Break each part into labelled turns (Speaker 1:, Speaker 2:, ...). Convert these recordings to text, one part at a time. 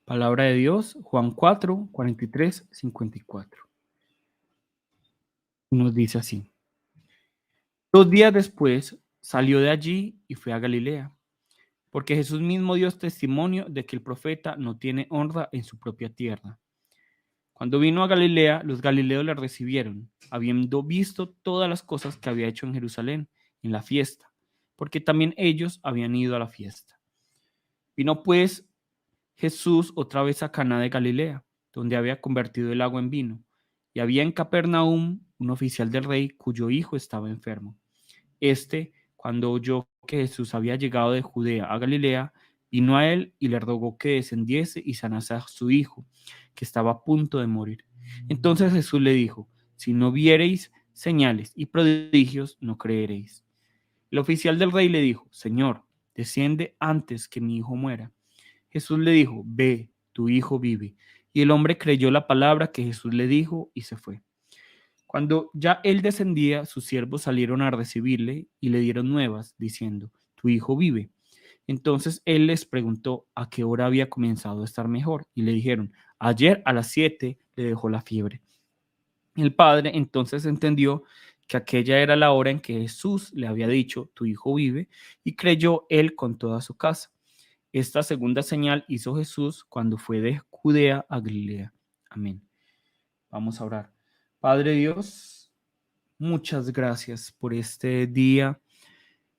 Speaker 1: Palabra de Dios, Juan 4, 43, 54. Nos dice así: 2 días después salió de allí y fue a Galilea, porque Jesús mismo dio testimonio de que el profeta no tiene honra en su propia tierra. Cuando vino a Galilea, los galileos le recibieron, habiendo visto todas las cosas que había hecho en Jerusalén en la fiesta, porque también ellos habían ido a la fiesta. Vino pues Jesús otra vez a Caná de Galilea, donde había convertido el agua en vino, y había en Capernaum un oficial del rey cuyo hijo estaba enfermo. Cuando oyó que Jesús había llegado de Judea a Galilea, vino a él y le rogó que descendiese y sanase a su hijo, que estaba a punto de morir. Entonces Jesús le dijo: si no viereis señales y prodigios, no creeréis. El oficial del rey le dijo: Señor, desciende antes que mi hijo muera. Jesús le dijo: ve, tu hijo vive. Y el hombre creyó la palabra que Jesús le dijo y se fue. Cuando ya él descendía, sus siervos salieron a recibirle y le dieron nuevas, diciendo: tu hijo vive. Entonces él les preguntó a qué hora había comenzado a estar mejor, y le dijeron: ayer a las 7 le dejó la fiebre. El padre entonces entendió que aquella era la hora en que Jesús le había dicho: tu hijo vive, y creyó él con toda su casa. Esta segunda señal hizo Jesús cuando fue de Judea a Galilea. Amén. Vamos a orar. Padre Dios, muchas gracias por este día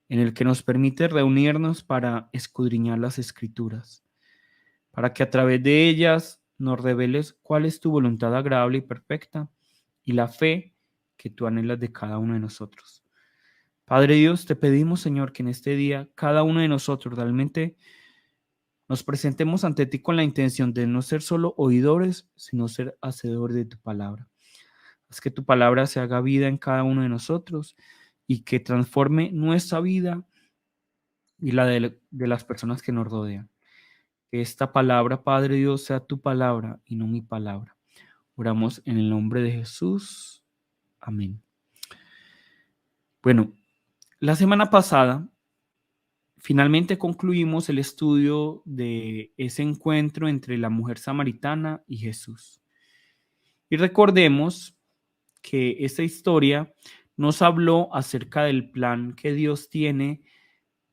Speaker 1: en el que nos permite reunirnos para escudriñar las Escrituras, para que a través de ellas nos reveles cuál es tu voluntad agradable y perfecta y la fe que tú anhelas de cada uno de nosotros. Padre Dios, te pedimos, Señor, que en este día cada uno de nosotros realmente nos presentemos ante ti con la intención de no ser solo oidores, sino ser hacedores de tu palabra. Haz que tu palabra se haga vida en cada uno de nosotros y que transforme nuestra vida y la de las personas que nos rodean. Que esta palabra, Padre Dios, sea tu palabra y no mi palabra. Oramos en el nombre de Jesús. Amén. Bueno, la semana pasada finalmente concluimos el estudio de ese encuentro entre la mujer samaritana y Jesús. Y recordemos que esta historia nos habló acerca del plan que Dios tiene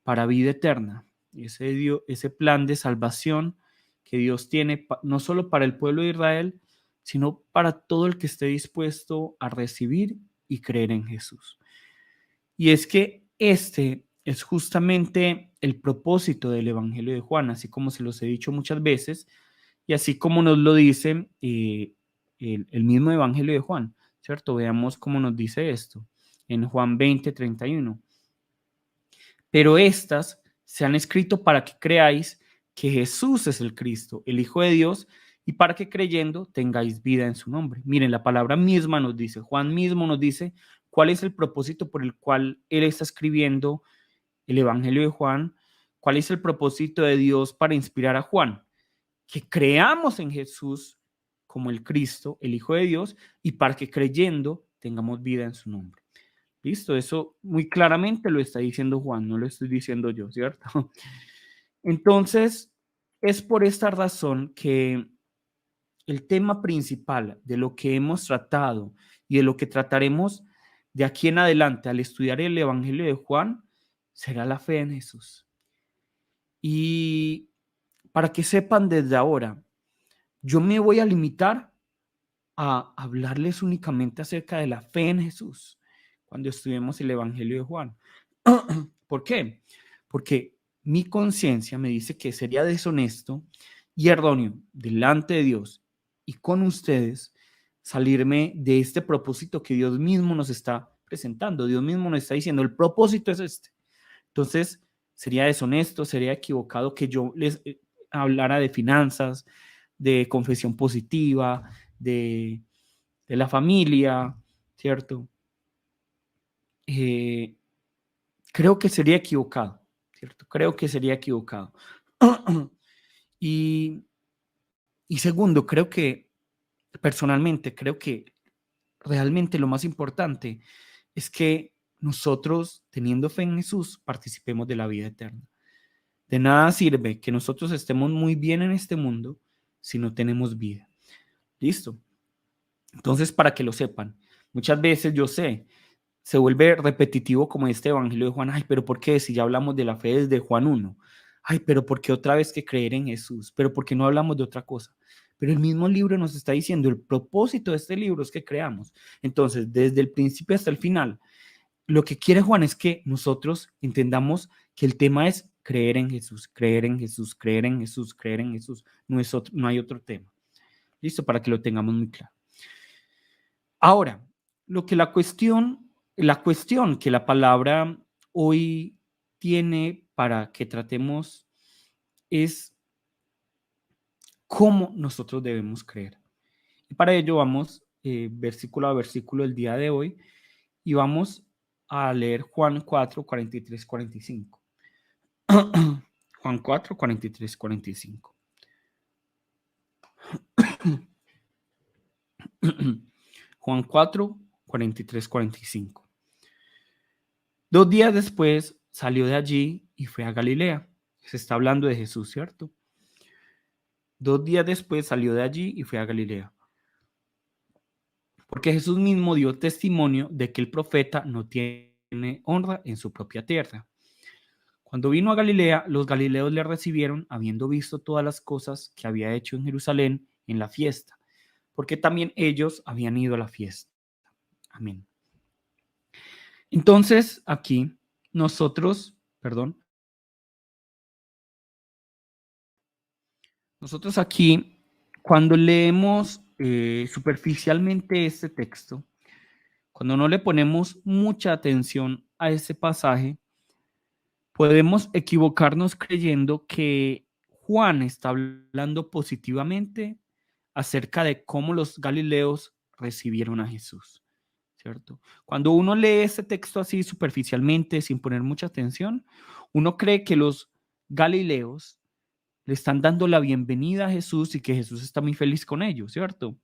Speaker 1: para vida eterna, ese plan de salvación que Dios tiene no solo para el pueblo de Israel, sino para todo el que esté dispuesto a recibir y creer en Jesús. Y es que este es justamente el propósito del Evangelio de Juan, así como se los he dicho muchas veces, y así como nos lo dice el mismo Evangelio de Juan, ¿cierto? Veamos cómo nos dice esto en Juan 20:31. Pero estas se han escrito para que creáis que Jesús es el Cristo, el Hijo de Dios, y para que creyendo tengáis vida en su nombre. Miren, la palabra misma nos dice, Juan mismo nos dice cuál es el propósito por el cual él está escribiendo el Evangelio de Juan, cuál es el propósito de Dios para inspirar a Juan, que creamos en Jesús como el Cristo, el Hijo de Dios, y para que creyendo tengamos vida en su nombre. Listo, eso muy claramente lo está diciendo Juan, no lo estoy diciendo yo, ¿cierto? Entonces, es por esta razón que el tema principal de lo que hemos tratado y de lo que trataremos de aquí en adelante al estudiar el Evangelio de Juan será la fe en Jesús. Y para que sepan desde ahora, yo me voy a limitar a hablarles únicamente acerca de la fe en Jesús cuando estudiemos el Evangelio de Juan. ¿Por qué? Porque mi conciencia me dice que sería deshonesto y erróneo delante de Dios y con ustedes salirme de este propósito que Dios mismo nos está presentando. Dios mismo nos está diciendo, el propósito es este. Entonces, sería deshonesto, sería equivocado que yo les hablara de finanzas, de confesión positiva, de la familia, ¿cierto? Creo que sería equivocado, ¿cierto? Creo que sería equivocado. y, y segundo, personalmente, creo que realmente lo más importante es que nosotros, teniendo fe en Jesús, participemos de la vida eterna. De nada sirve que nosotros estemos muy bien en este mundo, si no tenemos vida. ¿Listo? Entonces, para que lo sepan, muchas veces yo sé, se vuelve repetitivo como este Evangelio de Juan. Ay, pero ¿por qué? Si ya hablamos de la fe desde Juan 1. Ay, pero ¿por qué otra vez que creer en Jesús? Pero ¿por qué no hablamos de otra cosa? Pero el mismo libro nos está diciendo, el propósito de este libro es que creamos. Entonces, desde el principio hasta el final, lo que quiere Juan es que nosotros entendamos que el tema es creer en Jesús, creer en Jesús, creer en Jesús, creer en Jesús. No hay otro tema. Listo, para que lo tengamos muy claro. Ahora, lo que la cuestión que la palabra hoy tiene para que tratemos es cómo nosotros debemos creer. Y para ello vamos versículo a versículo el día de hoy y vamos a leer Juan 4, 43, 45. Juan 4, 43, 45. Juan 4, 43, 45. 2 días después salió de allí y fue a Galilea. Se está hablando de Jesús, ¿cierto? 2 días después salió de allí y fue a Galilea. Porque Jesús mismo dio testimonio de que el profeta no tiene honra en su propia tierra. Cuando vino a Galilea, los galileos le recibieron, habiendo visto todas las cosas que había hecho en Jerusalén en la fiesta, porque también ellos habían ido a la fiesta. Amén. Entonces, aquí nosotros aquí, cuando leemos superficialmente este texto, cuando no le ponemos mucha atención a ese pasaje, podemos equivocarnos creyendo que Juan está hablando positivamente acerca de cómo los galileos recibieron a Jesús, ¿cierto? Cuando uno lee este texto así superficialmente, sin poner mucha atención, uno cree que los galileos le están dando la bienvenida a Jesús y que Jesús está muy feliz con ellos, ¿cierto?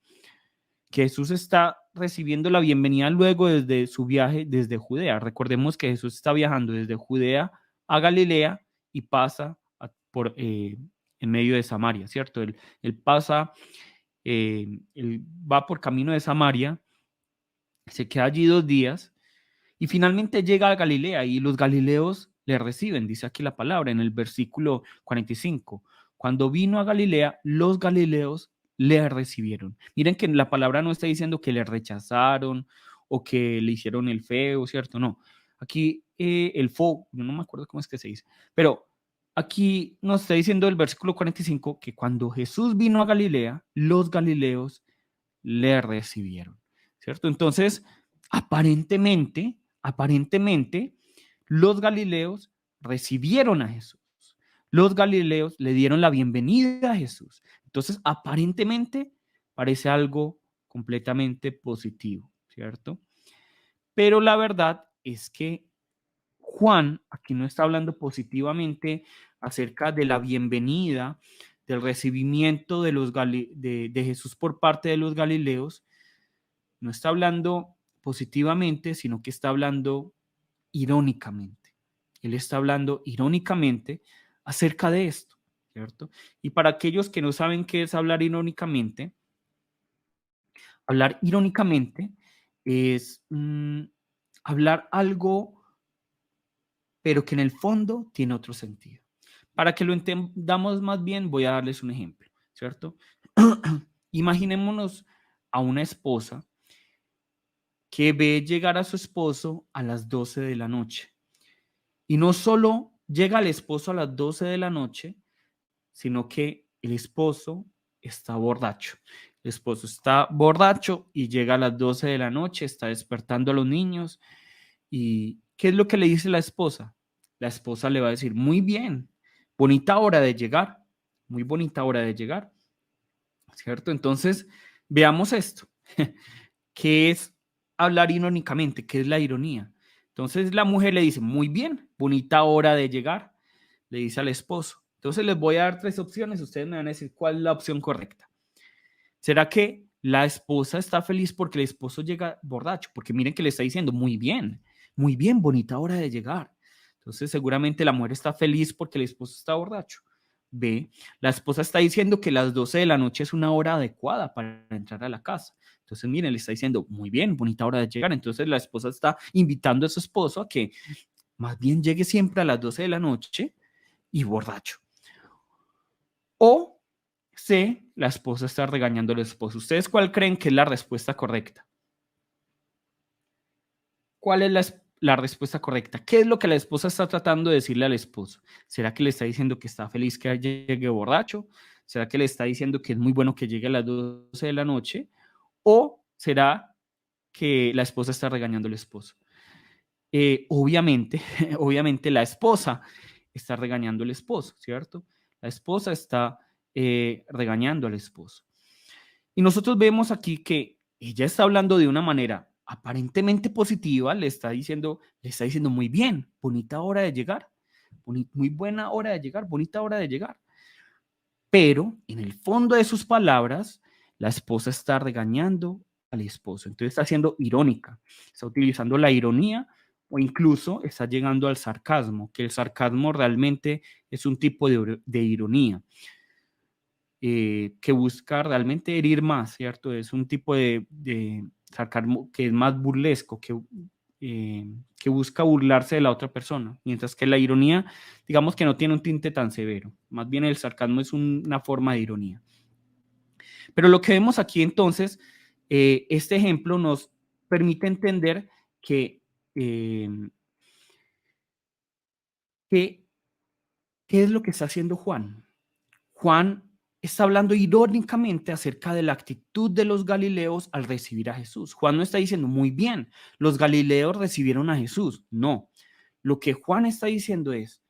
Speaker 1: Que Jesús está recibiendo la bienvenida luego desde su viaje desde Judea. Recordemos que Jesús está viajando desde Judea a Galilea y pasa en medio de Samaria, ¿cierto? Él pasa, él va por camino de Samaria, se queda allí 2 días y finalmente llega a Galilea y los galileos le reciben, dice aquí la palabra en el versículo 45. Cuando vino a Galilea, los galileos le recibieron. Miren que la palabra no está diciendo que le rechazaron o que le hicieron el feo, ¿cierto? No. Aquí el fo, yo no me acuerdo cómo es que se dice, pero aquí nos está diciendo el versículo 45 que cuando Jesús vino a Galilea, los galileos le recibieron, ¿cierto? Entonces, aparentemente, los galileos recibieron a Jesús. Los galileos le dieron la bienvenida a Jesús. Entonces, aparentemente, parece algo completamente positivo, ¿cierto? Pero la verdad es que Juan aquí no está hablando positivamente acerca de la bienvenida, del recibimiento de Jesús por parte de los galileos. No está hablando positivamente, sino que está hablando irónicamente. Él está hablando irónicamente acerca de esto, ¿cierto? Y para aquellos que no saben qué es hablar irónicamente es hablar algo, pero que en el fondo tiene otro sentido. Para que lo entendamos más bien, voy a darles un ejemplo, ¿cierto? Imaginémonos a una esposa que ve llegar a su esposo a las 12 de la noche. Y no solo llega el esposo a las 12 de la noche, sino que el esposo está borracho. El esposo está borracho y llega a las 12 de la noche, está despertando a los niños. ¿Y qué es lo que le dice la esposa? La esposa le va a decir, muy bien, bonita hora de llegar, muy bonita hora de llegar, ¿cierto? Entonces, veamos esto. ¿Qué es hablar irónicamente? ¿Qué es la ironía? Entonces la mujer le dice, muy bien, bonita hora de llegar, le dice al esposo. Entonces les voy a dar 3 opciones, ustedes me van a decir cuál es la opción correcta. ¿Será que la esposa está feliz porque el esposo llega borracho? Porque miren que le está diciendo, muy bien, bonita hora de llegar. Entonces seguramente la mujer está feliz porque el esposo está borracho. B, la esposa está diciendo que las 12 de la noche es una hora adecuada para entrar a la casa. Entonces, miren, le está diciendo, muy bien, bonita hora de llegar. Entonces, la esposa está invitando a su esposo a que más bien llegue siempre a las 12 de la noche y borracho. O C, la esposa está regañando al esposo. ¿Ustedes cuál creen que es la respuesta correcta? ¿Cuál es la respuesta correcta? ¿Qué es lo que la esposa está tratando de decirle al esposo? ¿Será que le está diciendo que está feliz que llegue borracho? ¿Será que le está diciendo que es muy bueno que llegue a las 12 de la noche? ¿O será que la esposa está regañando al esposo? Obviamente, obviamente la esposa está regañando al esposo, ¿cierto? La esposa está regañando al esposo. Y nosotros vemos aquí que ella está hablando de una manera aparentemente positiva, le está diciendo muy bien, bonita hora de llegar, muy buena hora de llegar, bonita hora de llegar. Pero en el fondo de sus palabras, la esposa está regañando al esposo. Entonces está siendo irónica, está utilizando la ironía o incluso está llegando al sarcasmo, que el sarcasmo realmente es un tipo de ironía. Que busca realmente herir más, ¿cierto? Es un tipo de sarcasmo que es más burlesco, que busca burlarse de la otra persona, mientras que la ironía, digamos que no tiene un tinte tan severo, más bien el sarcasmo es una forma de ironía. Pero lo que vemos aquí entonces, este ejemplo nos permite entender que, eh, que ¿qué es lo que está haciendo Juan? Juan está hablando irónicamente acerca de la actitud de los galileos al recibir a Jesús. Juan no está diciendo, muy bien, los galileos recibieron a Jesús. No, lo que Juan está diciendo es,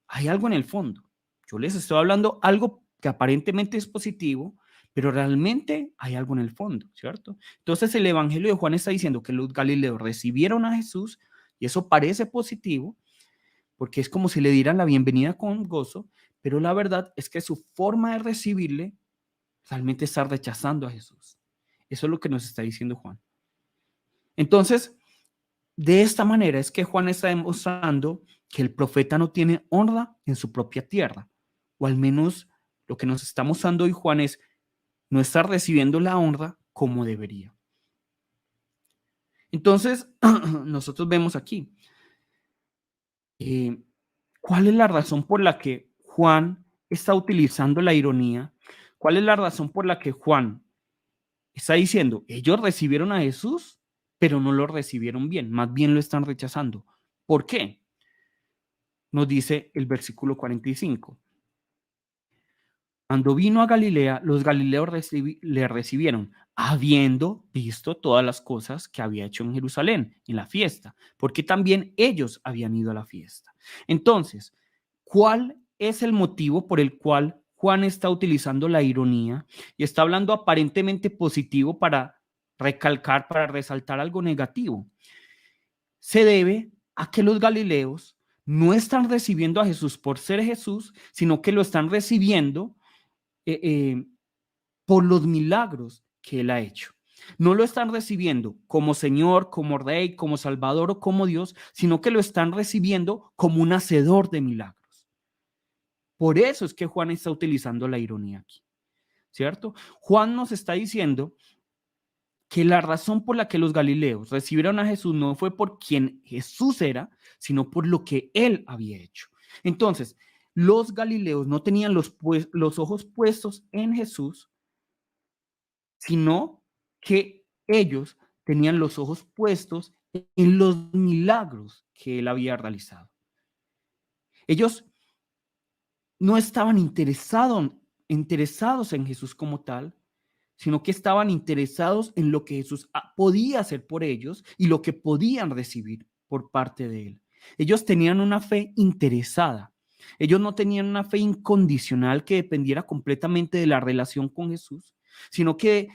Speaker 1: hay algo en el fondo. Yo les estoy hablando algo que aparentemente es positivo, pero realmente hay algo en el fondo, ¿cierto? Entonces el Evangelio de Juan está diciendo que los galileos recibieron a Jesús y eso parece positivo, porque es como si le dieran la bienvenida con gozo, pero la verdad es que su forma de recibirle realmente está rechazando a Jesús. Eso es lo que nos está diciendo Juan. Entonces, de esta manera es que Juan está demostrando que el profeta no tiene honra en su propia tierra, o al menos lo que nos está mostrando hoy Juan es no está recibiendo la honra como debería. Entonces, nosotros vemos aquí, eh, ¿cuál es la razón por la que Juan está utilizando la ironía? ¿Cuál es la razón por la que Juan está diciendo, ellos recibieron a Jesús, pero no lo recibieron bien, más bien lo están rechazando? ¿Por qué? Nos dice el versículo 45. Cuando vino a Galilea, los galileos le recibieron, habiendo visto todas las cosas que había hecho en Jerusalén, en la fiesta, porque también ellos habían ido a la fiesta. Entonces, ¿cuál es el motivo por el cual Juan está utilizando la ironía y está hablando aparentemente positivo para recalcar, para resaltar algo negativo? Se debe a que los galileos no están recibiendo a Jesús por ser Jesús, sino que lo están recibiendo eh, eh, por los milagros que él ha hecho. No lo están recibiendo como Señor, como Rey, como Salvador o como Dios, sino que lo están recibiendo como un hacedor de milagros. Por eso es que Juan está utilizando la ironía aquí, ¿cierto? Juan nos está diciendo que la razón por la que los galileos recibieron a Jesús no fue por quien Jesús era, sino por lo que él había hecho. Entonces, los galileos no tenían los ojos puestos en Jesús, sino que ellos tenían los ojos puestos en los milagros que él había realizado. Ellos no estaban interesados en Jesús como tal, sino que estaban interesados en lo que Jesús podía hacer por ellos y lo que podían recibir por parte de él. Ellos tenían una fe interesada. Ellos no tenían una fe incondicional que dependiera completamente de la relación con Jesús, sino que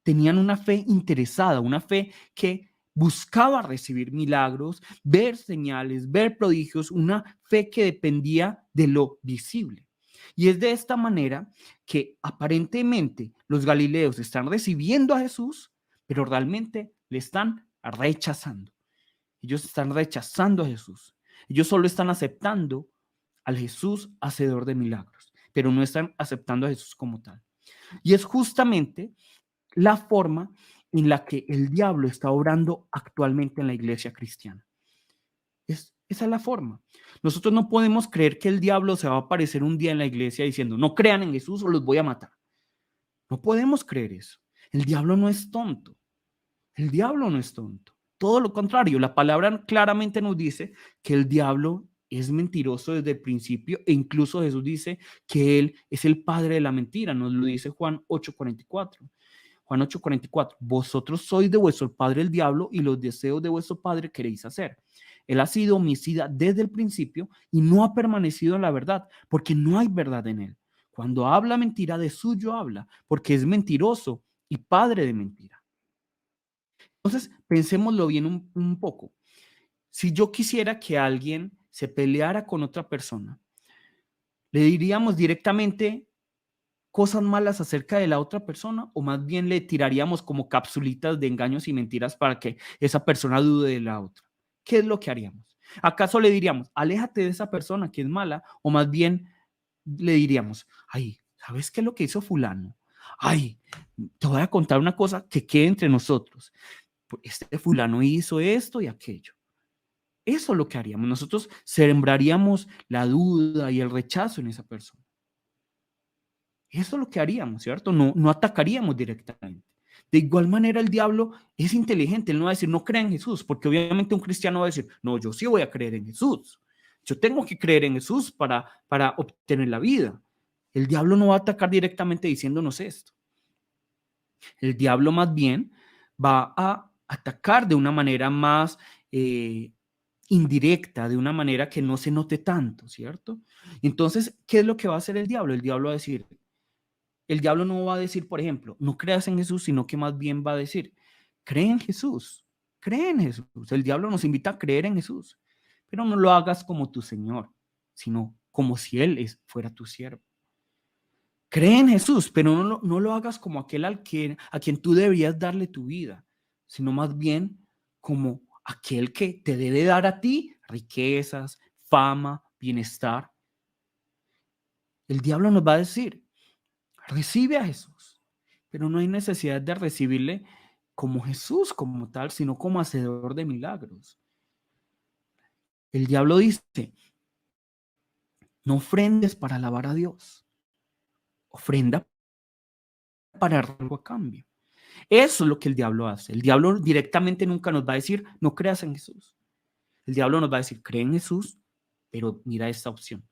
Speaker 1: tenían una fe interesada, una fe que buscaba recibir milagros, ver señales, ver prodigios, una fe que dependía de lo visible. Y es de esta manera que aparentemente los galileos están recibiendo a Jesús, pero realmente le están rechazando. Ellos están rechazando a Jesús. Ellos solo están aceptando al Jesús hacedor de milagros, pero no están aceptando a Jesús como tal. Y es justamente la forma en la que el diablo está obrando actualmente en la iglesia cristiana. Esa es la forma. Nosotros no podemos creer que el diablo se va a aparecer un día en la iglesia diciendo, no crean en Jesús o los voy a matar. No podemos creer eso. El diablo no es tonto. El diablo no es tonto. Todo lo contrario, la palabra claramente nos dice que el diablo es mentiroso desde el principio e incluso Jesús dice que él es el padre de la mentira. Nos lo dice Juan 8:44. Juan 8:44, vosotros sois de vuestro padre el diablo y los deseos de vuestro padre queréis hacer. Él ha sido homicida desde el principio y no ha permanecido en la verdad, porque no hay verdad en él. Cuando habla mentira, de suyo habla, porque es mentiroso y padre de mentira. Entonces, pensémoslo bien un poco. Si yo quisiera que alguien se peleara con otra persona, le diríamos directamente cosas malas acerca de la otra persona o más bien le tiraríamos como capsulitas de engaños y mentiras para que esa persona dude de la otra. ¿Qué es lo que haríamos? ¿Acaso le diríamos, aléjate de esa persona que es mala? O más bien le diríamos, ay, ¿sabes qué es lo que hizo fulano? Ay, te voy a contar una cosa que quede entre nosotros. Este fulano hizo esto y aquello. Eso es lo que haríamos. Nosotros sembraríamos la duda y el rechazo en esa persona. Eso es lo que haríamos, ¿cierto? No atacaríamos directamente. De igual manera, el diablo es inteligente. Él no va a decir, no crea en Jesús, porque obviamente un cristiano va a decir, no, yo sí voy a creer en Jesús. Yo tengo que creer en Jesús para obtener la vida. El diablo no va a atacar directamente diciéndonos esto. El diablo más bien va a atacar de una manera más indirecta, de una manera que no se note tanto, ¿cierto? Entonces, ¿qué es lo que va a hacer el diablo? El diablo va a decir, el diablo no va a decir, por ejemplo, no creas en Jesús, sino que más bien va a decir, cree en Jesús, cree en Jesús. El diablo nos invita a creer en Jesús, pero no lo hagas como tu Señor, sino como si Él fuera tu siervo. Cree en Jesús, pero no lo hagas como aquel a quien tú deberías darle tu vida, sino más bien como aquel que te debe dar a ti riquezas, fama, bienestar. El diablo nos va a decir, recibe a Jesús, pero no hay necesidad de recibirle como Jesús como tal, sino como hacedor de milagros. El diablo dice, no ofrendes para alabar a Dios, ofrenda para algo a cambio. Eso es lo que el diablo hace. El diablo directamente nunca nos va a decir, no creas en Jesús. El diablo nos va a decir, cree en Jesús, pero mira esta opción.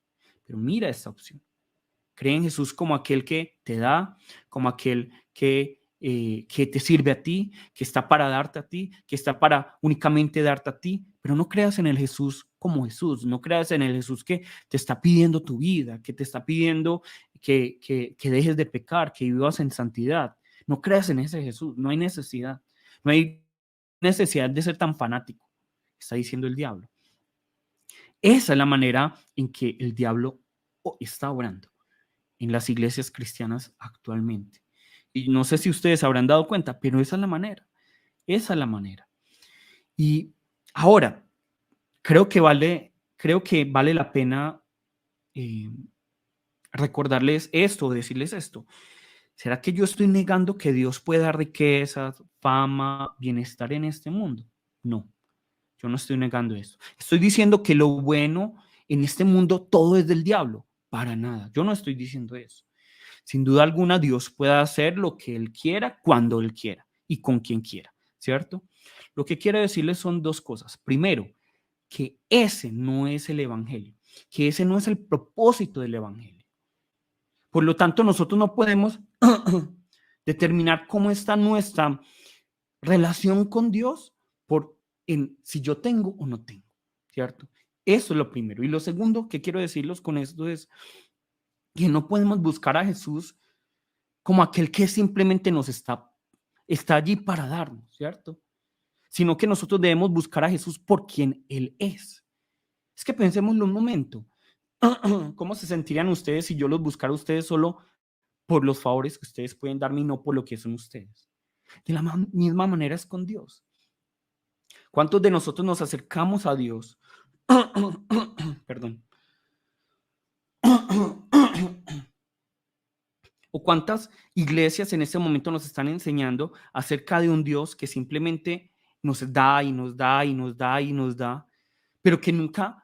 Speaker 1: Pero mira esta opción. Cree en Jesús como aquel que te da, como aquel que te sirve a ti, que está para darte a ti, que está para únicamente darte a ti, pero no creas en el Jesús como Jesús, no creas en el Jesús que te está pidiendo tu vida, que te está pidiendo que dejes de pecar, que vivas en santidad. No creas en ese Jesús, no hay necesidad, no hay necesidad de ser tan fanático, está diciendo el diablo. Esa es la manera en que el diablo está obrando en las iglesias cristianas actualmente. Y no sé si ustedes habrán dado cuenta, pero esa es la manera. Esa es la manera. Y ahora, creo que vale la pena recordarles esto, decirles esto. ¿Será que yo estoy negando que Dios pueda dar riquezas, fama, bienestar en este mundo? No, yo no estoy negando eso. Estoy diciendo que lo bueno en este mundo todo es del diablo. Para nada, yo no estoy diciendo eso. Sin duda alguna, Dios puede hacer lo que Él quiera, cuando Él quiera y con quien quiera, ¿cierto? Lo que quiero decirles son dos cosas. Primero, que ese no es el Evangelio, que ese no es el propósito del Evangelio. Por lo tanto, nosotros no podemos determinar cómo está nuestra relación con Dios si yo tengo o no tengo, ¿cierto? Eso es lo primero. Y lo segundo que quiero decirles con esto es que no podemos buscar a Jesús como aquel que simplemente está allí para darnos, ¿cierto? Sino que nosotros debemos buscar a Jesús por quien Él es. Es que pensémoslo un momento. ¿Cómo se sentirían ustedes si yo los buscara a ustedes solo por los favores que ustedes pueden darme y no por lo que son ustedes? De la misma manera es con Dios. ¿Cuántos de nosotros nos acercamos a Dios? Perdón. ¿O cuántas iglesias en este momento nos están enseñando acerca de un Dios que simplemente nos da y nos da y nos da y nos da, pero que nunca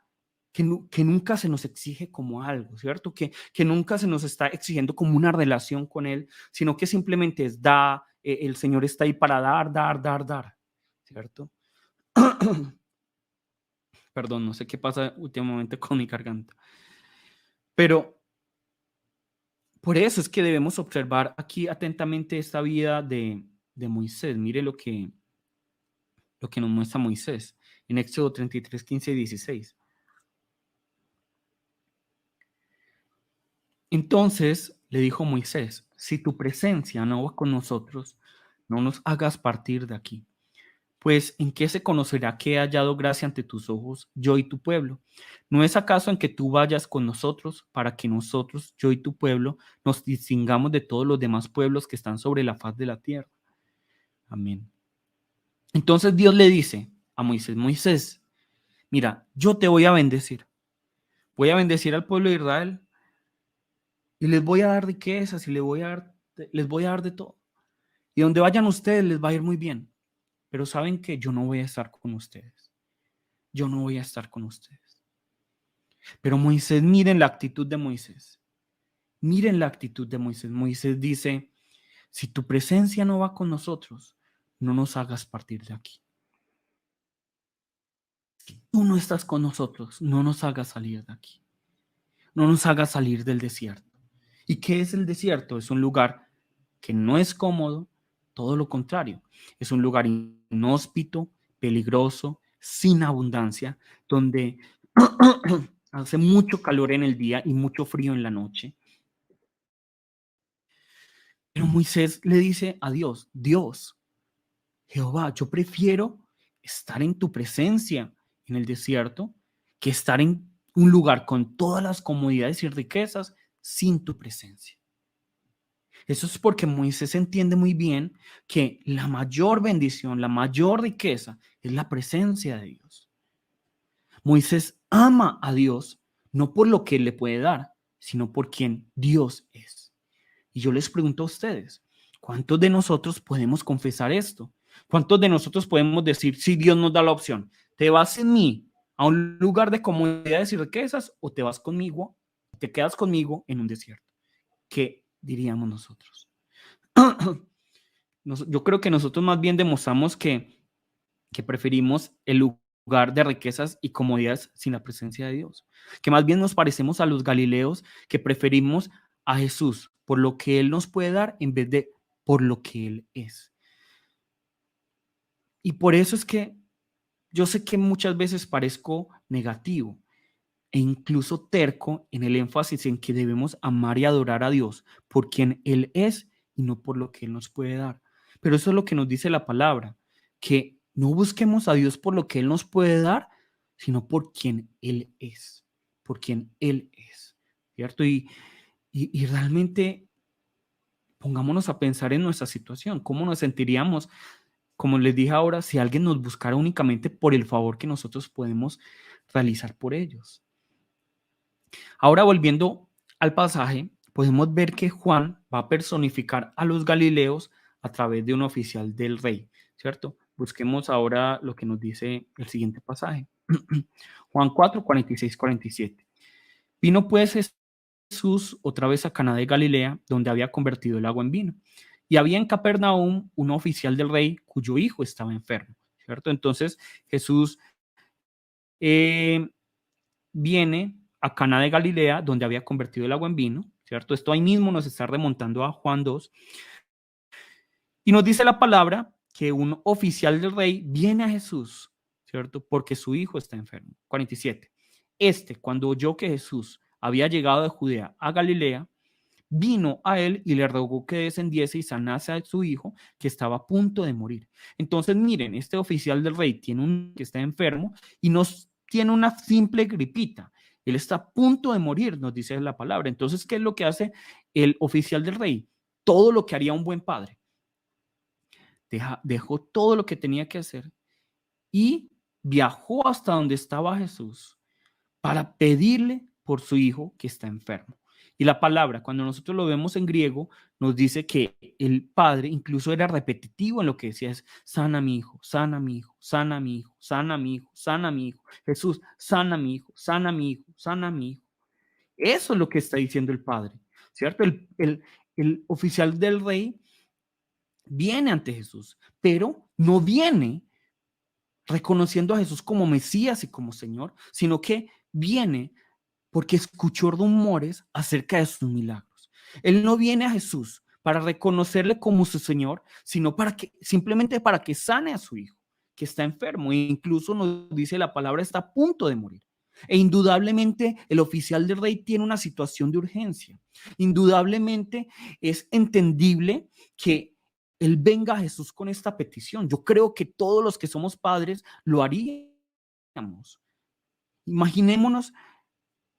Speaker 1: se nos exige como algo, ¿cierto? Que nunca se nos está exigiendo como una relación con Él, sino que simplemente es da, el Señor está ahí para dar, dar, dar, dar, ¿cierto? Perdón, no sé qué pasa últimamente con mi garganta. Pero por eso es que debemos observar aquí atentamente esta vida de Moisés. Mire lo que nos muestra Moisés en Éxodo 33, 15 y 16. Entonces le dijo Moisés, si tu presencia no va con nosotros, no nos hagas partir de aquí. Pues, ¿en qué se conocerá que he hallado gracia ante tus ojos, yo y tu pueblo? ¿No es acaso en que tú vayas con nosotros para que nosotros, yo y tu pueblo, nos distingamos de todos los demás pueblos que están sobre la faz de la tierra? Amén. Entonces Dios le dice a Moisés, Moisés, mira, yo te voy a bendecir al pueblo de Israel y les voy a dar riquezas y les voy a dar de todo. Y donde vayan ustedes les va a ir muy bien. Pero saben que yo no voy a estar con ustedes. Yo no voy a estar con ustedes. Pero Moisés, miren la actitud de Moisés. Miren la actitud de Moisés. Moisés dice, si tu presencia no va con nosotros, no nos hagas partir de aquí. Si tú no estás con nosotros, no nos hagas salir de aquí. No nos hagas salir del desierto. ¿Y qué es el desierto? Es un lugar que no es cómodo, todo lo contrario. Es un lugar inhóspito, peligroso, sin abundancia, donde hace mucho calor en el día y mucho frío en la noche. Pero Moisés le dice a Dios, Dios, Jehová, yo prefiero estar en tu presencia en el desierto que estar en un lugar con todas las comodidades y riquezas sin tu presencia. Eso es porque Moisés entiende muy bien que la mayor bendición, la mayor riqueza es la presencia de Dios. Moisés ama a Dios no por lo que él le puede dar, sino por quien Dios es. Y yo les pregunto a ustedes, ¿cuántos de nosotros podemos confesar esto? ¿Cuántos de nosotros podemos decir, si Dios nos da la opción, te vas en mí a un lugar de comodidades y riquezas o te vas conmigo, te quedas conmigo en un desierto? ¿Qué diríamos nosotros? Yo creo que nosotros más bien demostramos que preferimos el lugar de riquezas y comodidades sin la presencia de Dios, que más bien nos parecemos a los galileos que preferimos a Jesús por lo que Él nos puede dar en vez de por lo que Él es. Y por eso es que yo sé que muchas veces parezco negativo e incluso terco en el énfasis en que debemos amar y adorar a Dios por quien Él es y no por lo que Él nos puede dar. Pero eso es lo que nos dice la palabra, que no busquemos a Dios por lo que Él nos puede dar, sino por quien Él es, por quien Él es, ¿cierto? Y realmente pongámonos a pensar en nuestra situación, cómo nos sentiríamos, como les dije ahora, si alguien nos buscara únicamente por el favor que nosotros podemos realizar por ellos. Ahora volviendo al pasaje, podemos ver que Juan va a personificar a los galileos a través de un oficial del rey, ¿cierto? Busquemos ahora lo que nos dice el siguiente pasaje. Juan 4, 46, 47. Vino pues Jesús otra vez a Caná de Galilea, donde había convertido el agua en vino. Y había en Capernaum un oficial del rey cuyo hijo estaba enfermo, ¿cierto? Entonces Jesús eh, viene a Caná de Galilea, donde había convertido el agua en vino, ¿cierto? Esto ahí mismo nos está remontando a Juan 2. Y nos dice la palabra que un oficial del rey viene a Jesús, ¿cierto? Porque su hijo está enfermo. 47. Cuando oyó que Jesús había llegado de Judea a Galilea, vino a él y le rogó que descendiese y sanase a su hijo que estaba a punto de morir. Entonces, miren, este oficial del rey tiene un que está enfermo y nos tiene una simple gripita. Él está a punto de morir, nos dice la palabra. Entonces, ¿qué es lo que hace el oficial del rey? Todo lo que haría un buen padre. Dejó todo lo que tenía que hacer y viajó hasta donde estaba Jesús para pedirle por su hijo que está enfermo. Y la palabra, cuando nosotros lo vemos en griego, nos dice que el padre incluso era repetitivo en lo que decía, es sana mi hijo, sana mi hijo, sana mi hijo, sana mi hijo, sana mi hijo. Jesús, sana mi hijo, sana mi hijo, sana mi hijo. Eso es lo que está diciendo el padre, ¿cierto? El oficial del rey viene ante Jesús, pero no viene reconociendo a Jesús como Mesías y como Señor, sino que viene porque escuchó rumores acerca de sus milagros. Él no viene a Jesús para reconocerle como su Señor, sino para que simplemente para que sane a su hijo, que está enfermo, e incluso nos dice la palabra, está a punto de morir. E indudablemente el oficial del rey tiene una situación de urgencia. Indudablemente es entendible que él venga a Jesús con esta petición. Yo creo que todos los que somos padres lo haríamos. Imaginémonos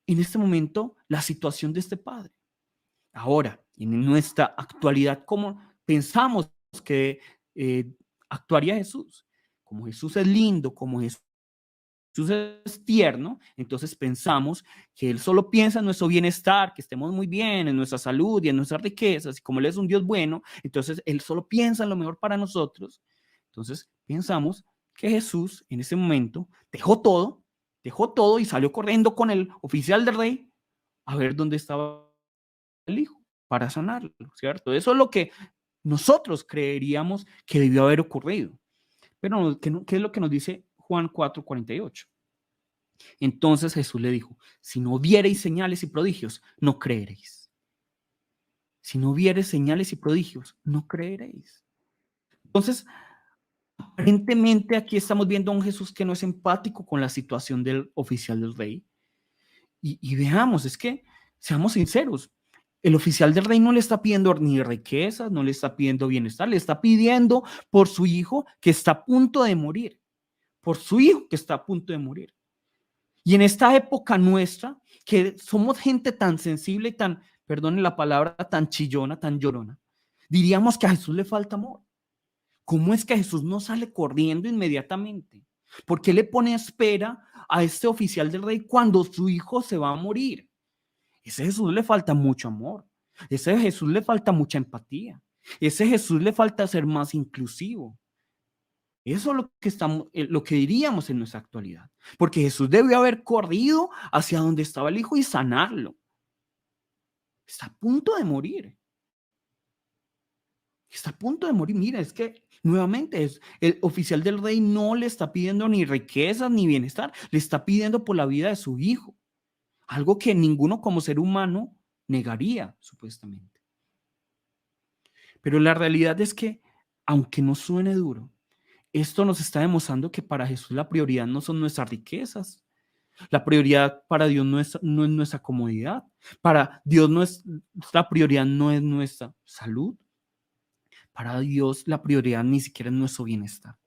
Speaker 1: en este momento la situación de este padre. Ahora, en nuestra actualidad, ¿cómo pensamos que actuaría Jesús? Como Jesús es lindo, como Jesús es tierno, entonces pensamos que Él solo piensa en nuestro bienestar, que estemos muy bien, en nuestra salud y en nuestras riquezas, y como Él es un Dios bueno, entonces Él solo piensa en lo mejor para nosotros. Entonces pensamos que Jesús en ese momento dejó todo y salió corriendo con el oficial del rey a ver dónde estaba el hijo para sanarlo, ¿cierto? Eso es lo que nosotros creeríamos que debió haber ocurrido. Pero, ¿qué es lo que nos dice Juan 4:48? Entonces Jesús le dijo, si no viereis señales y prodigios, no creeréis. Si no viereis señales y prodigios, no creeréis. Entonces, aparentemente aquí estamos viendo a un Jesús que no es empático con la situación del oficial del rey. Y veamos, es que, seamos sinceros, el oficial del rey no le está pidiendo ni riquezas, no le está pidiendo bienestar, le está pidiendo por su hijo que está a punto de morir, por su hijo que está a punto de morir. Y en esta época nuestra, que somos gente tan sensible y tan, perdone la palabra, tan chillona, tan llorona, diríamos que a Jesús le falta amor. ¿Cómo es que Jesús no sale corriendo inmediatamente? ¿Por qué le pone espera a este oficial del rey cuando su hijo se va a morir? Ese Jesús le falta mucho amor. Ese Jesús le falta mucha empatía. Ese Jesús le falta ser más inclusivo. Eso es lo que diríamos en nuestra actualidad. Porque Jesús debió haber corrido hacia donde estaba el hijo y sanarlo. Está a punto de morir. Está a punto de morir. Mira, es que nuevamente el oficial del rey no le está pidiendo ni riquezas ni bienestar. Le está pidiendo por la vida de su hijo. Algo que ninguno como ser humano negaría, supuestamente. Pero la realidad es que, aunque no suene duro, esto nos está demostrando que para Jesús la prioridad no son nuestras riquezas. La prioridad para Dios no es nuestra comodidad. Para Dios la prioridad no es nuestra salud. Para Dios la prioridad ni siquiera es nuestro bienestar.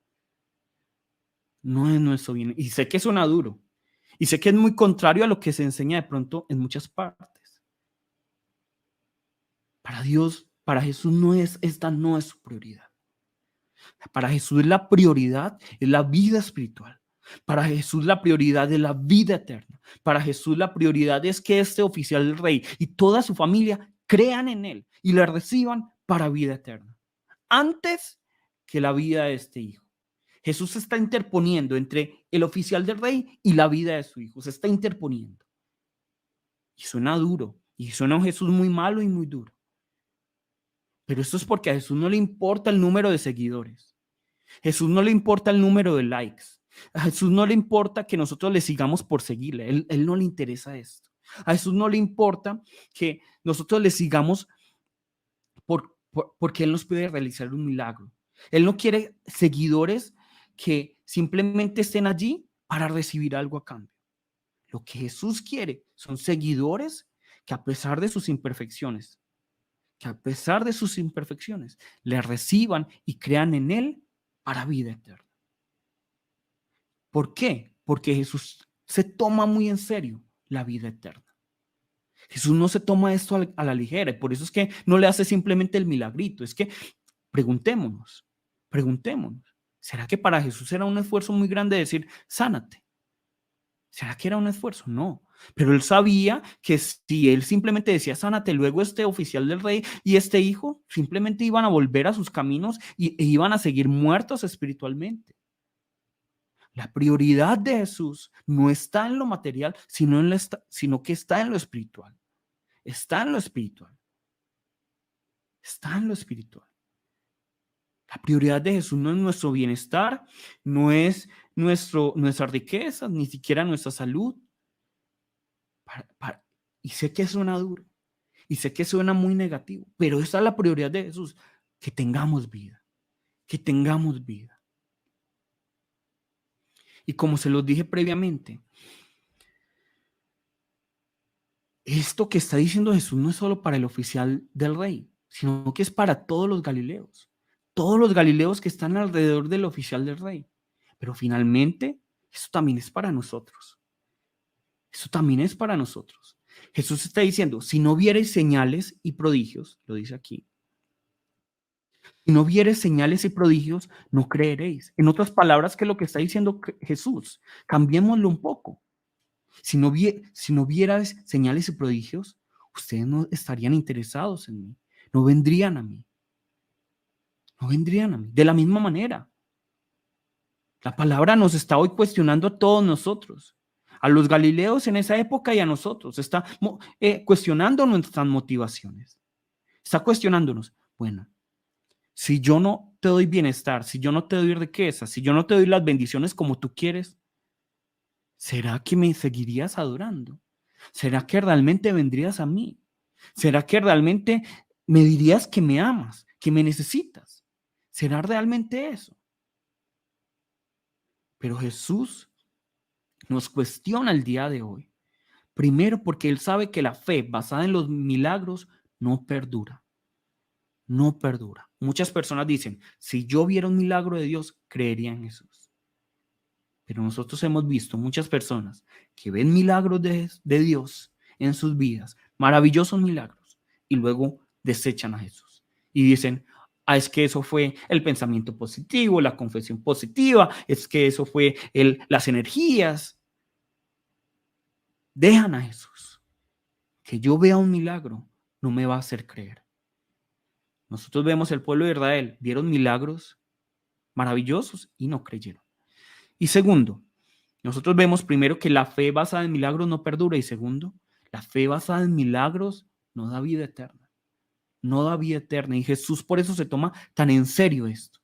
Speaker 1: No es nuestro bienestar. Y sé que suena duro. Y sé que es muy contrario a lo que se enseña de pronto en muchas partes. Para Dios, para Jesús esta no es su prioridad. Para Jesús la prioridad es la vida espiritual. Para Jesús la prioridad es la vida eterna. Para Jesús la prioridad es que este oficial del rey y toda su familia crean en él y le reciban para vida eterna. Antes que la vida de este hijo. Jesús se está interponiendo entre el oficial del rey y la vida de su hijo. Se está interponiendo. Y suena duro. Y suena un Jesús muy malo y muy duro. Pero esto es porque a Jesús no le importa el número de seguidores. Jesús no le importa el número de likes. A Jesús no le importa que nosotros le sigamos por seguirle. Él no le interesa esto. A Jesús no le importa que nosotros le sigamos porque Él nos puede realizar un milagro. Él no quiere seguidores que simplemente estén allí para recibir algo a cambio. Lo que Jesús quiere son seguidores que a pesar de sus imperfecciones, le reciban y crean en Él para vida eterna. ¿Por qué? Porque Jesús se toma muy en serio la vida eterna. Jesús no se toma esto a la ligera y por eso es que no le hace simplemente el milagrito. Es que preguntémonos, ¿será que para Jesús era un esfuerzo muy grande decir, sánate? ¿Será que era un esfuerzo? No. Pero él sabía que si él simplemente decía, sánate, luego este oficial del rey y este hijo simplemente iban a volver a sus caminos e iban a seguir muertos espiritualmente. La prioridad de Jesús no está en lo material, sino que está en lo espiritual. Está en lo espiritual. Está en lo espiritual. La prioridad de Jesús no es nuestro bienestar, no es nuestra riqueza, ni siquiera nuestra salud. Y sé que suena duro, y sé que suena muy negativo, pero esa es la prioridad de Jesús, que tengamos vida, que tengamos vida. Y como se los dije previamente, esto que está diciendo Jesús no es solo para el oficial del rey, sino que es para todos los galileos que están alrededor del oficial del rey. Pero finalmente, eso también es para nosotros. Eso también es para nosotros. Jesús está diciendo, si no viereis señales y prodigios, lo dice aquí, si no viereis señales y prodigios, no creeréis. En otras palabras, que lo que está diciendo Jesús, cambiémoslo un poco. Si no vierais señales y prodigios, ustedes no estarían interesados en mí, no vendrían a mí, no vendrían a mí. De la misma manera, la palabra nos está hoy cuestionando a todos nosotros, a los galileos en esa época y a nosotros. Está cuestionando nuestras motivaciones. Está cuestionándonos, bueno, si yo no te doy bienestar, si yo no te doy riqueza, si yo no te doy las bendiciones como tú quieres, ¿será que me seguirías adorando? ¿Será que realmente vendrías a mí? ¿Será que realmente me dirías que me amas, que me necesitas? ¿Será realmente eso? Pero Jesús nos cuestiona el día de hoy. Primero, porque Él sabe que la fe basada en los milagros no perdura. No perdura. Muchas personas dicen, si yo viera un milagro de Dios, creería en Jesús. Pero nosotros hemos visto muchas personas que ven milagros de Dios en sus vidas, maravillosos milagros, y luego desechan a Jesús. Y dicen, es que eso fue el pensamiento positivo, la confesión positiva, es que eso fue las energías. Dejan a Jesús. Que yo vea un milagro no me va a hacer creer. Nosotros vemos el pueblo de Israel, vieron milagros maravillosos y no creyeron. Y segundo, nosotros vemos primero que la fe basada en milagros no perdura y segundo, la fe basada en milagros no da vida eterna. No da vida eterna y Jesús por eso se toma tan en serio esto.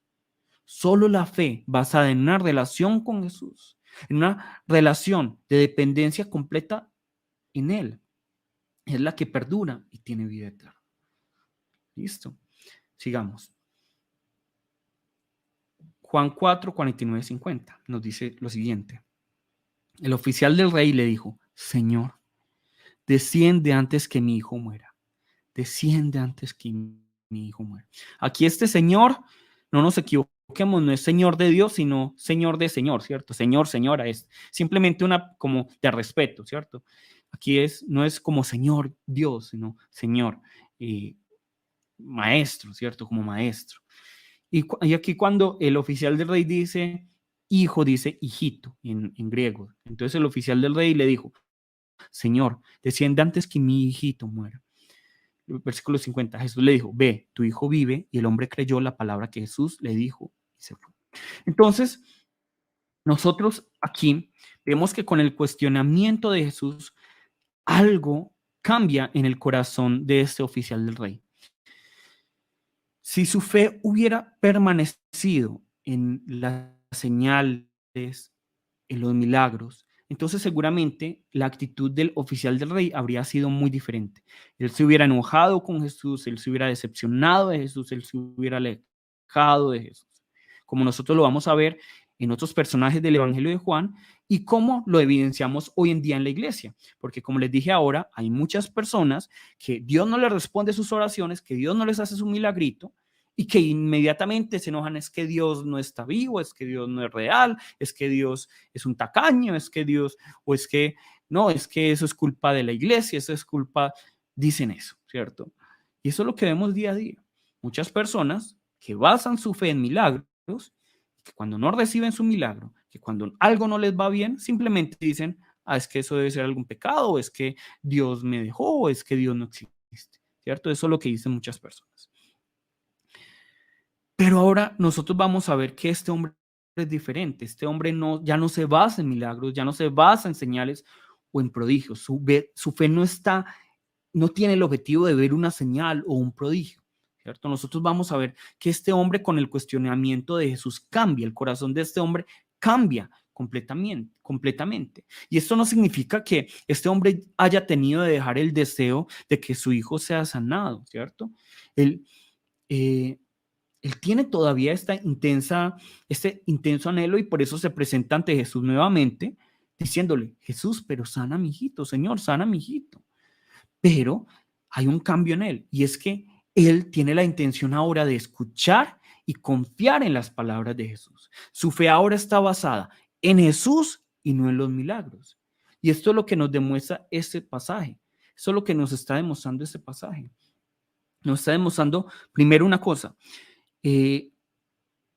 Speaker 1: Solo la fe basada en una relación con Jesús, en una relación de dependencia completa en Él, es la que perdura y tiene vida eterna. Listo. Sigamos. Juan 4, 49, 50 nos dice lo siguiente. El oficial del rey le dijo, Señor, desciende antes que mi hijo muera. Desciende antes que mi hijo muera. Aquí este señor, no nos equivoquemos, no es señor de Dios, sino señor de señor, ¿cierto? Señor, señora, es simplemente una como de respeto, ¿cierto? Aquí no es como señor Dios, sino señor maestro, ¿cierto? Como maestro. Y aquí cuando el oficial del rey dice hijo, dice hijito en griego. Entonces el oficial del rey le dijo, Señor, desciende antes que mi hijito muera. Versículo 50, Jesús le dijo, ve, tu hijo vive, y el hombre creyó la palabra que Jesús le dijo y se fue. Entonces, nosotros aquí vemos que con el cuestionamiento de Jesús, algo cambia en el corazón de este oficial del rey. Si su fe hubiera permanecido en las señales, en los milagros, entonces seguramente la actitud del oficial del rey habría sido muy diferente. Él se hubiera enojado con Jesús, él se hubiera decepcionado de Jesús, él se hubiera alejado de Jesús. Como nosotros lo vamos a ver en otros personajes del Evangelio de Juan y cómo lo evidenciamos hoy en día en la iglesia. Porque como les dije ahora, hay muchas personas que Dios no les responde sus oraciones, que Dios no les hace su milagrito, y que inmediatamente se enojan, es que Dios no está vivo, es que Dios no es real, es que Dios es un tacaño, es que Dios, o es que, no, es que eso es culpa de la iglesia, eso es culpa, dicen eso, ¿cierto? Y eso es lo que vemos día a día. Muchas personas que basan su fe en milagros, que cuando no reciben su milagro, que cuando algo no les va bien, simplemente dicen, Es que eso debe ser algún pecado, o es que Dios me dejó, o es que Dios no existe, ¿cierto? Eso es lo que dicen muchas personas. Pero ahora nosotros vamos a ver que este hombre es diferente. Este hombre ya no se basa en milagros, ya no se basa en señales o en prodigios. Su fe no tiene el objetivo de ver una señal o un prodigio, ¿cierto? Nosotros vamos a ver que este hombre, con el cuestionamiento de Jesús, cambia. El corazón de este hombre cambia completamente. Y esto no significa que este hombre haya tenido de dejar el deseo de que su hijo sea sanado, ¿cierto? Él, eh, él tiene todavía este intenso anhelo, y por eso se presenta ante Jesús nuevamente diciéndole: Jesús, pero sana a mi hijito, Señor, sana a mi hijito. Pero hay un cambio en él, y es que él tiene la intención ahora de escuchar y confiar en las palabras de Jesús. Su fe ahora está basada en Jesús y no en los milagros. Y esto es lo que nos demuestra este pasaje. Eso es lo que nos está demostrando este pasaje. Nos está demostrando primero una cosa, eh,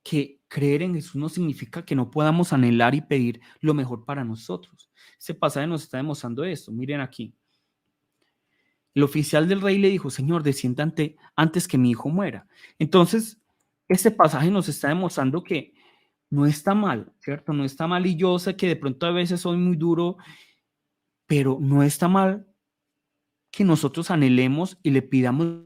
Speaker 1: que creer en Jesús no significa que no podamos anhelar y pedir lo mejor para nosotros. Ese pasaje nos está demostrando esto. Miren aquí. El oficial del rey le dijo: Señor, descienda antes que mi hijo muera. Entonces, este pasaje nos está demostrando que no está mal, ¿cierto? No está mal, y yo sé que de pronto a veces soy muy duro, pero no está mal que nosotros anhelemos y le pidamos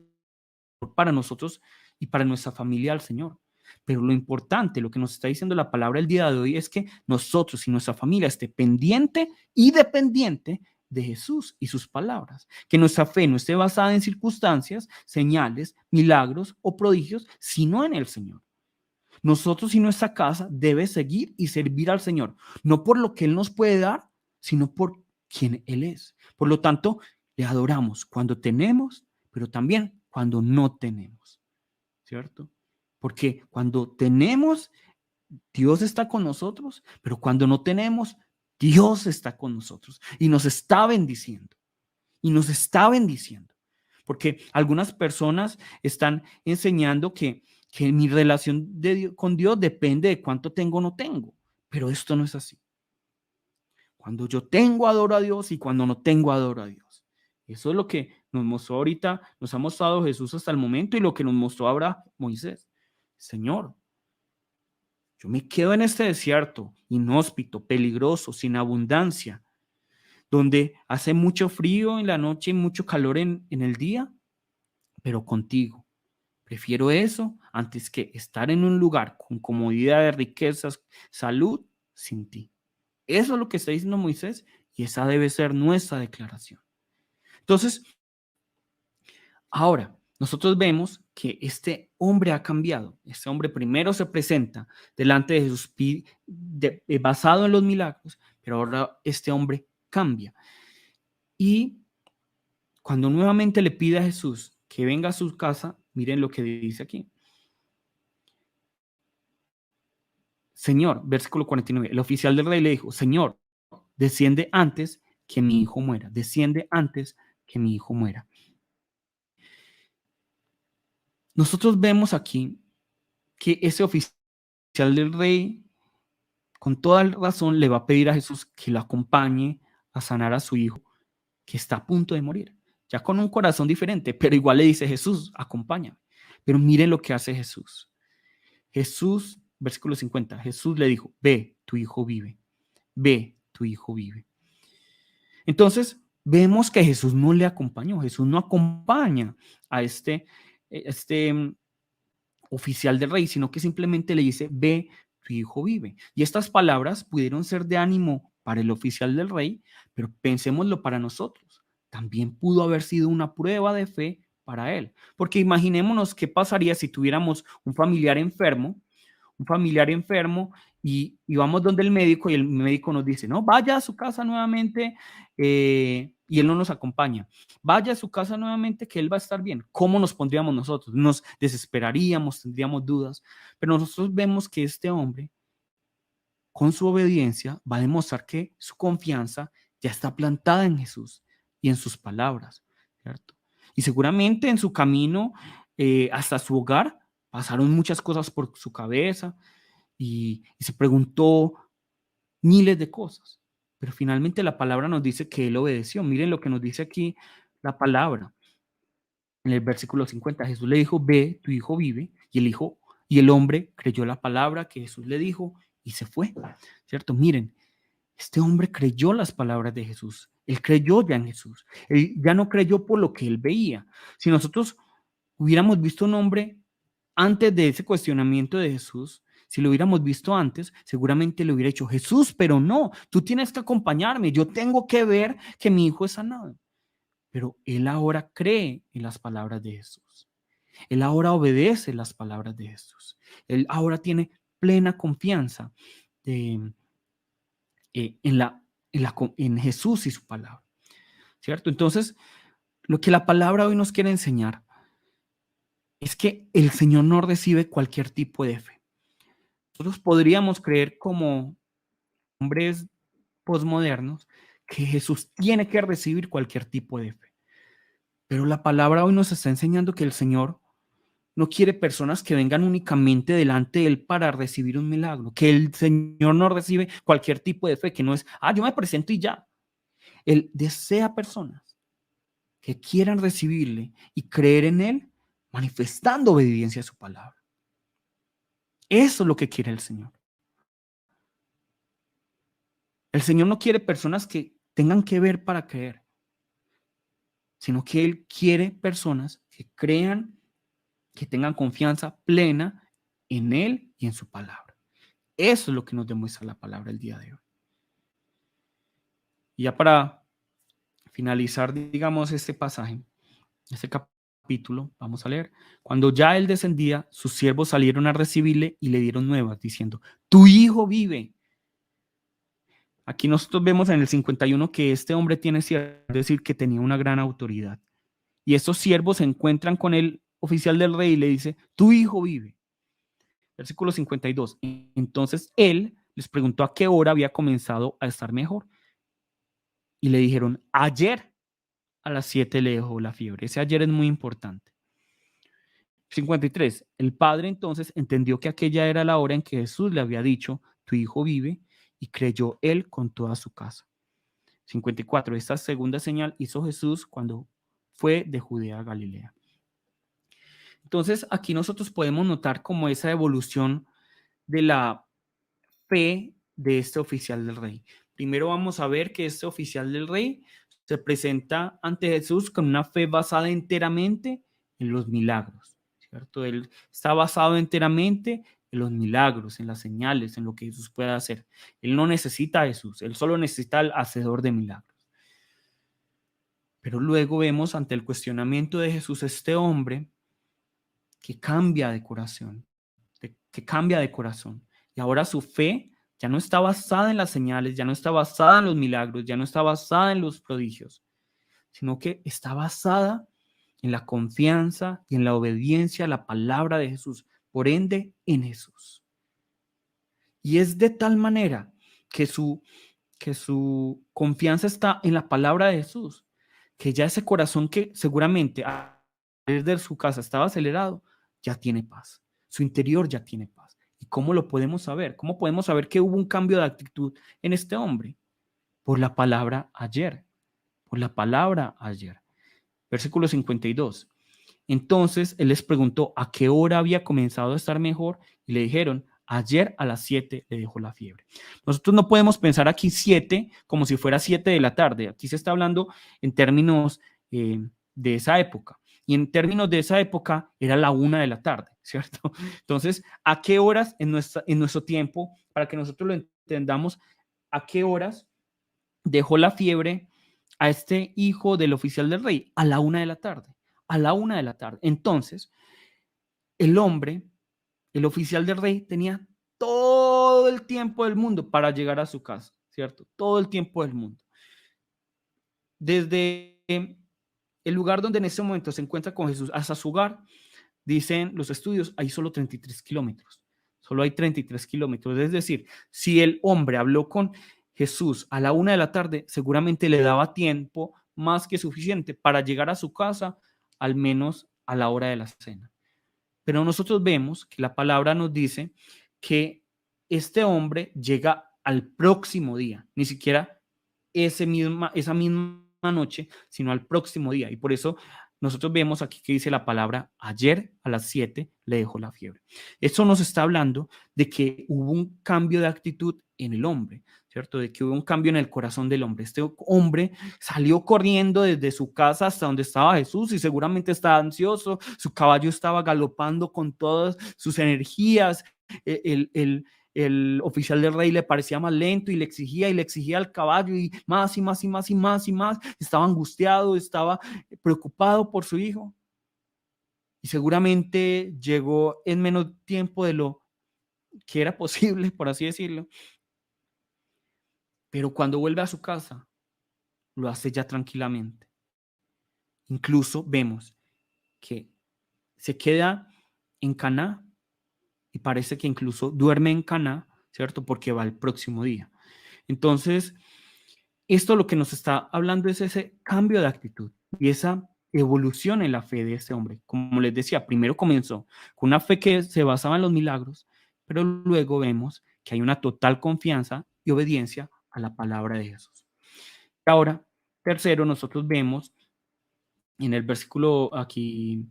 Speaker 1: para nosotros y para nuestra familia al Señor. Pero lo importante, lo que nos está diciendo la palabra el día de hoy, es que nosotros y nuestra familia esté pendiente y dependiente de Jesús y sus palabras. Que nuestra fe no esté basada en circunstancias, señales, milagros o prodigios, sino en el Señor. Nosotros y nuestra casa debe seguir y servir al Señor, no por lo que Él nos puede dar, sino por quien Él es. Por lo tanto, le adoramos cuando tenemos, pero también cuando no tenemos, ¿cierto? Porque cuando tenemos, Dios está con nosotros, pero cuando no tenemos, Dios está con nosotros y nos está bendiciendo. Y nos está bendiciendo. Porque algunas personas están enseñando que mi relación con Dios depende de cuánto tengo o no tengo. Pero esto no es así. Cuando yo tengo, adoro a Dios, y cuando no tengo, adoro a Dios. Eso es lo que nos mostró ahorita, nos ha mostrado Jesús hasta el momento, y lo que nos mostró ahora Moisés. Señor, yo me quedo en este desierto inhóspito, peligroso, sin abundancia, donde hace mucho frío en la noche y mucho calor en el día, pero contigo. Prefiero eso antes que estar en un lugar con comodidad de riquezas, salud, sin ti. Eso es lo que está diciendo Moisés, y esa debe ser nuestra declaración. Entonces, ahora nosotros vemos que este hombre ha cambiado. Este hombre primero se presenta delante de Jesús basado en los milagros, pero ahora este hombre cambia. Y cuando nuevamente le pide a Jesús que venga a su casa, miren lo que dice aquí. Señor, versículo 49, el oficial del rey le dijo: Señor, desciende antes que mi hijo muera, desciende antes que mi hijo muera. Nosotros vemos aquí que ese oficial del rey, con toda razón, le va a pedir a Jesús que lo acompañe a sanar a su hijo, que está a punto de morir, ya con un corazón diferente, pero igual le dice: Jesús, acompáñame. Pero miren lo que hace Jesús. Jesús, versículo 50, Jesús le dijo: ve, tu hijo vive, ve, tu hijo vive. Entonces, vemos que Jesús no le acompañó, Jesús no acompaña a este oficial del rey, sino que simplemente le dice: ve, tu hijo vive. Y estas palabras pudieron ser de ánimo para el oficial del rey, pero pensémoslo para nosotros. También pudo haber sido una prueba de fe para él, porque imaginémonos qué pasaría si tuviéramos un familiar enfermo, y vamos donde el médico, y el médico nos dice: no, vaya a su casa nuevamente, y él no nos acompaña. Vaya a su casa nuevamente, que él va a estar bien. ¿Cómo nos pondríamos nosotros? Nos desesperaríamos, tendríamos dudas. Pero nosotros vemos que este hombre, con su obediencia, va a demostrar que su confianza ya está plantada en Jesús y en sus palabras, ¿cierto? Y seguramente en su camino hasta su hogar pasaron muchas cosas por su cabeza, y se preguntó miles de cosas. pero finalmente la palabra nos dice que él obedeció. Miren lo que nos dice aquí la palabra. En el versículo 50, Jesús le dijo, ve, tu hijo vive, y el hombre creyó la palabra que Jesús le dijo y se fue, ¿cierto? Miren, este hombre creyó las palabras de Jesús, él creyó ya en Jesús, él ya no creyó por lo que él veía. Si nosotros hubiéramos visto un hombre antes de ese cuestionamiento de Jesús, si lo hubiéramos visto antes, seguramente le hubiera dicho, Jesús, pero no, tú tienes que acompañarme, yo tengo que ver que mi hijo es sanado. Pero él ahora cree en las palabras de Jesús. Él ahora obedece las palabras de Jesús. Él ahora tiene plena confianza de, en, en Jesús y su palabra. ¿Cierto? Entonces, lo que la palabra hoy nos quiere enseñar es que el Señor no recibe cualquier tipo de fe. Nosotros podríamos creer como hombres posmodernos que Jesús tiene que recibir cualquier tipo de fe. Pero la palabra hoy nos está enseñando que el Señor no quiere personas que vengan únicamente delante de Él para recibir un milagro, que el Señor no recibe cualquier tipo de fe, que no es, yo me presento y ya. Él desea personas que quieran recibirle y creer en Él, manifestando obediencia a su palabra. Eso es lo que quiere el Señor. El Señor no quiere personas que tengan que ver para creer, sino que Él quiere personas que crean, que tengan confianza plena en Él y en su palabra. Eso es lo que nos demuestra la palabra el día de hoy. Y ya para finalizar, digamos, este pasaje, este capítulo, vamos a leer. Cuando ya él descendía, sus siervos salieron a recibirle y le dieron nuevas, diciendo, tu hijo vive. Aquí nosotros vemos en el 51 que este hombre tiene siervos, es decir, que tenía una gran autoridad. Y estos siervos se encuentran con el oficial del rey y le dice, tu hijo vive. Versículo 52. Entonces él les preguntó a qué hora había comenzado a estar mejor. Y le dijeron, ayer a las 7 le dejó la fiebre. Ese ayer es muy importante. 53. El padre entonces entendió que aquella era la hora en que Jesús le había dicho, tu hijo vive, y creyó él con toda su casa. 54. Esta segunda señal hizo Jesús cuando fue de Judea a Galilea. Entonces, aquí nosotros podemos notar como esa evolución de la fe de este oficial del rey. Primero vamos a ver que este oficial del rey se presenta ante Jesús con una fe basada enteramente en los milagros, ¿cierto? Él está basado enteramente en los milagros, en las señales, en lo que Jesús puede hacer. Él no necesita a Jesús, él solo necesita al hacedor de milagros. Pero luego vemos ante el cuestionamiento de Jesús este hombre que cambia de corazón, que cambia de corazón. Y ahora su fe ya no está basada en las señales, ya no está basada en los milagros, ya no está basada en los prodigios, sino que está basada en la confianza y en la obediencia a la palabra de Jesús, por ende, en Jesús. Y es de tal manera que su confianza está en la palabra de Jesús, que ya ese corazón que seguramente desde su casa estaba acelerado, ya tiene paz. Su interior ya tiene paz. ¿Y cómo lo podemos saber? ¿Cómo podemos saber que hubo un cambio de actitud en este hombre? Por la palabra ayer. Por la palabra ayer. Versículo 52. Entonces él les preguntó a qué hora había comenzado a estar mejor y le dijeron, ayer a las 7 le dejó la fiebre. Nosotros no podemos pensar aquí 7 como si fuera 7 de la tarde. Aquí se está hablando en términos de esa época. Y en términos de esa época era la 1 de la tarde, ¿cierto? Entonces, ¿a qué horas en nuestro tiempo, para que nosotros lo entendamos, a qué horas dejó la fiebre a este hijo del oficial del rey? A la 1 de la tarde. A la 1 de la tarde. Entonces, el hombre, el oficial del rey, tenía todo el tiempo del mundo para llegar a su casa, ¿cierto? Todo el tiempo del mundo. Desde el lugar donde en ese momento se encuentra con Jesús hasta su hogar, dicen los estudios, hay solo 33 kilómetros. Solo hay 33 kilómetros. Es decir, si el hombre habló con Jesús a la 1 de la tarde, seguramente le daba tiempo más que suficiente para llegar a su casa, al menos a la hora de la cena. Pero nosotros vemos que la palabra nos dice que este hombre llega al próximo día, ni siquiera esa misma noche, sino al próximo día. Y por eso nosotros vemos aquí que dice la palabra, ayer a las 7 le dejó la fiebre. Eso nos está hablando de que hubo un cambio de actitud en el hombre, ¿cierto? De que hubo un cambio en el corazón del hombre. Este hombre salió corriendo desde su casa hasta donde estaba Jesús y seguramente estaba ansioso, su caballo estaba galopando con todas sus energías, el oficial del rey le parecía más lento y le exigía al caballo y más y más y más y más y más. Estaba angustiado, estaba preocupado por su hijo y seguramente llegó en menos tiempo de lo que era posible, por así decirlo. Pero cuando vuelve a su casa, lo hace ya tranquilamente. Incluso vemos que se queda en Caná y parece que incluso duerme en Caná, ¿cierto? Porque va el próximo día. Entonces, esto lo que nos está hablando es ese cambio de actitud y esa evolución en la fe de este hombre. Como les decía, primero comenzó con una fe que se basaba en los milagros, pero luego vemos que hay una total confianza y obediencia a la palabra de Jesús. Ahora, tercero, nosotros vemos en el versículo aquí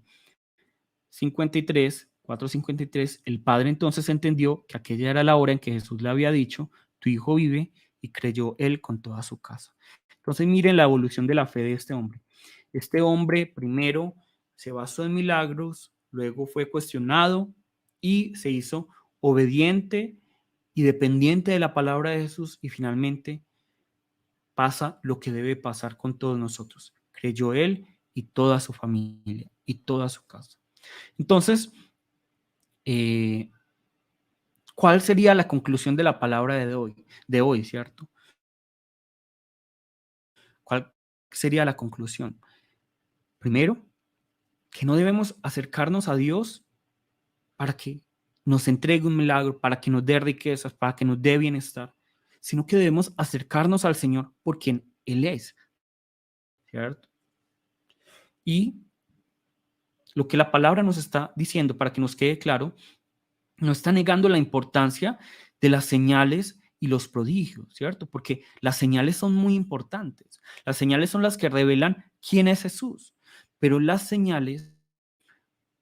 Speaker 1: 53, 4:53, el padre entonces entendió que aquella era la hora en que Jesús le había dicho, tu hijo vive, y creyó él con toda su casa. Entonces miren la evolución de la fe de este hombre. Este hombre primero se basó en milagros, luego fue cuestionado y se hizo obediente y dependiente de la palabra de Jesús y finalmente pasa lo que debe pasar con todos nosotros. Creyó él y toda su familia y toda su casa. Entonces, eh, ¿cuál sería la conclusión de la palabra de hoy, cierto? ¿Cuál sería la conclusión? Primero, que no debemos acercarnos a Dios para que nos entregue un milagro, para que nos dé riquezas, para que nos dé bienestar, sino que debemos acercarnos al Señor por quien Él es, ¿cierto? Y lo que la palabra nos está diciendo, para que nos quede claro, no está negando la importancia de las señales y los prodigios, ¿cierto? Porque las señales son muy importantes. Las señales son las que revelan quién es Jesús, pero las señales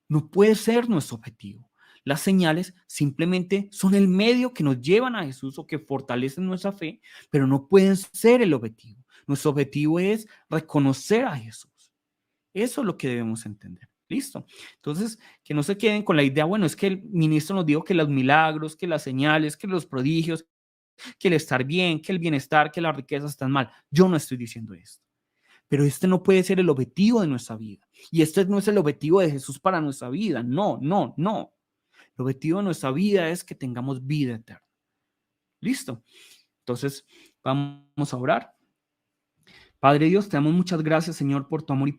Speaker 1: no pueden ser nuestro objetivo. Las señales simplemente son el medio que nos llevan a Jesús o que fortalecen nuestra fe, pero no pueden ser el objetivo. Nuestro objetivo es reconocer a Jesús. Eso es lo que debemos entender. Listo. Entonces, que no se queden con la idea, bueno, es que el ministro nos dijo que los milagros, que las señales, que los prodigios, que el estar bien, que el bienestar, que las riquezas están mal. Yo no estoy diciendo esto. Pero este no puede ser el objetivo de nuestra vida. Y este no es el objetivo de Jesús para nuestra vida. No, no, no. El objetivo de nuestra vida es que tengamos vida eterna. Listo. Entonces, vamos a orar. Padre Dios, te damos muchas gracias, Señor, por tu amor y